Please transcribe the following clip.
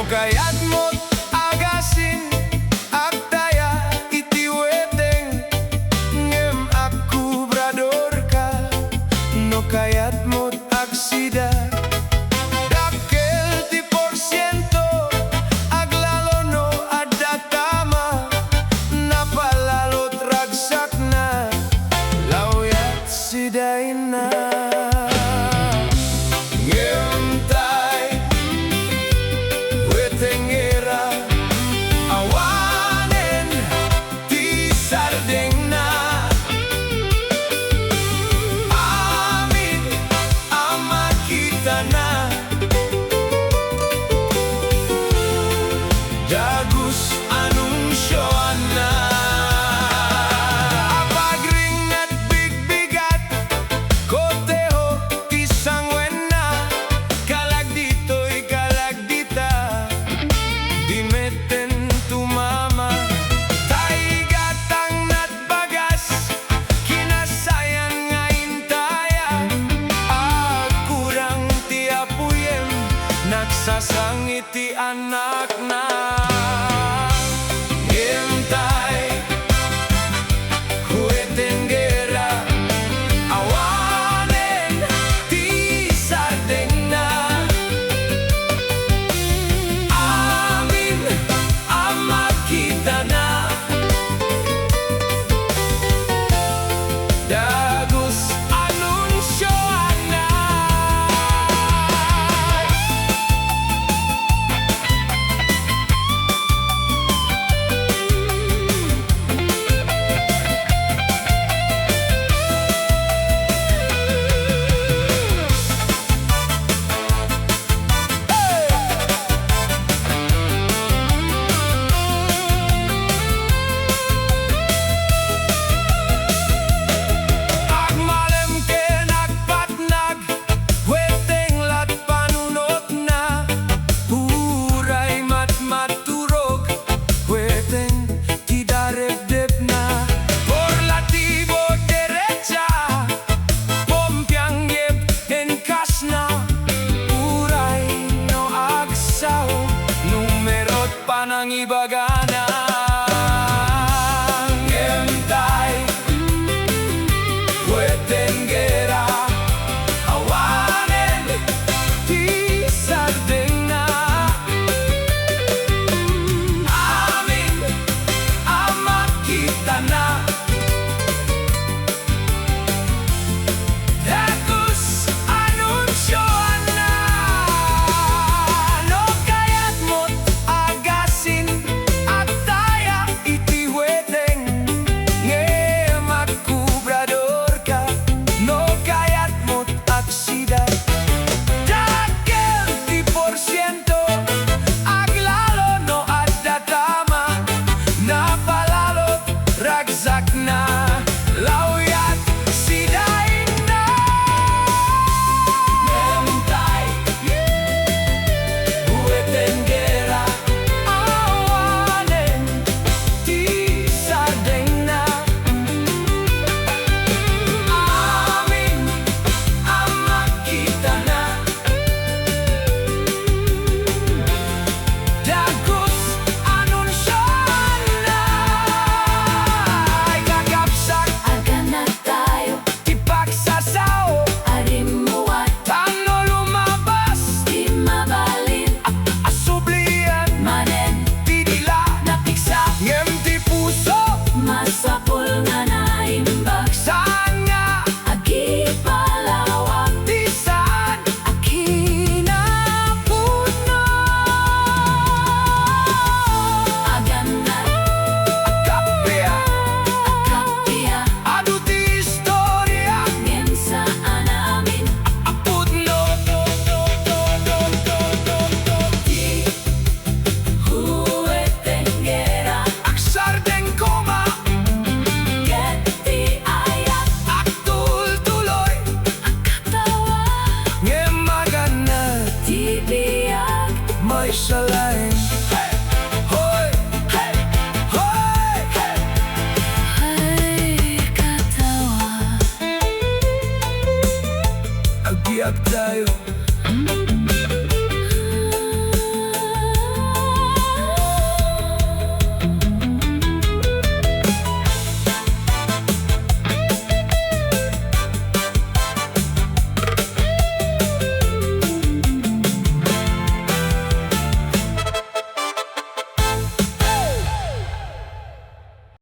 kaya't mo't agasin agtaya iti weteng ngem akubrador ka. No kaya't mo't agsida dakkel ti porsyento aglalo no adda tama napalalot ragsak na lawyat sidain na. Dagus anunsyoan na apagring at bigbigat koteho kisangwen na kalag dito'y kalag dita dimeten tumama taigatang natbagas kinasayan nga intaya agkurang ti apuyem nagsasangit ti anak na. Panang ibagana Ngentay Huetengera awanen ti sardeng na amin amat kita na dagus anunsyoan na no kaya't mo't agtaya iti weteng ngem akubrador ka. No kaya't mo't agsida dakkel ti porsyento aglalo no adda tama napalalot ragsak na lawyat sidain na. Ngentay Huetengera awanen ti sardeng na amin amat kita na dagus anunsyoan na gagapsak Agana tayo, ti pagsasao arimuat, tano lumabas di mabalin, asublian manen, ti dila napiksa, ngem ti puso masapul nga naimbag, saan nga agi palawak, di saan akinapuno agana, kapya kapya, adu ti istorya ngem saan amin, apudno di Huetengera, aksardeng koma geti ayat, aktultuloy katawa, ngem magana di biyag, may salain hoy hoy ay katawa. agiyag tayo